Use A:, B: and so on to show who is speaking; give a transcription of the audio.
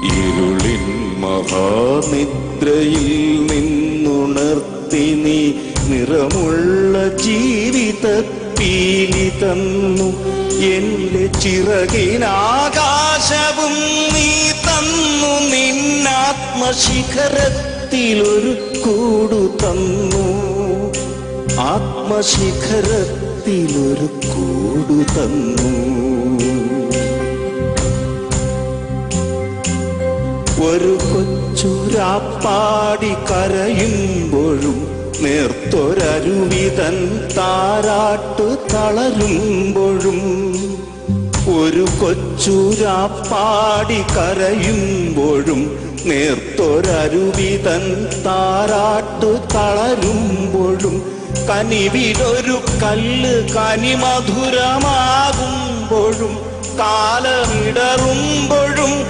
A: ഇരുളിൻ മഹാനിദ്രയിൽ നിന്നുണർത്തി നീ നിറമുള്ള ജീവിതപ്പീലി തന്നു. എന്റെ ചിറകിനാകാശവും നീ തന്നു. നിന്നാത്മശിഖരത്തിലൊരു കൂടു തന്നു. ആത്മശിഖരത്തിലൊരു കൂടു തന്നു. ഒരു കൊച്ചുരാപ്പാടി കരയുമ്പോഴും നേർത്തൊരരുവിതൻ താരാട്ട് തളരുമ്പോഴും, ഒരു കൊച്ചുരാപ്പാടി കരയുമ്പോഴും നേർത്തൊരരുവിതൻ താരാട്ട് തളരുമ്പോഴും, കനിവിലൊരു കല്ല് കനിമധുരമാകുമ്പോഴും, കാലമിടറുമ്പോഴും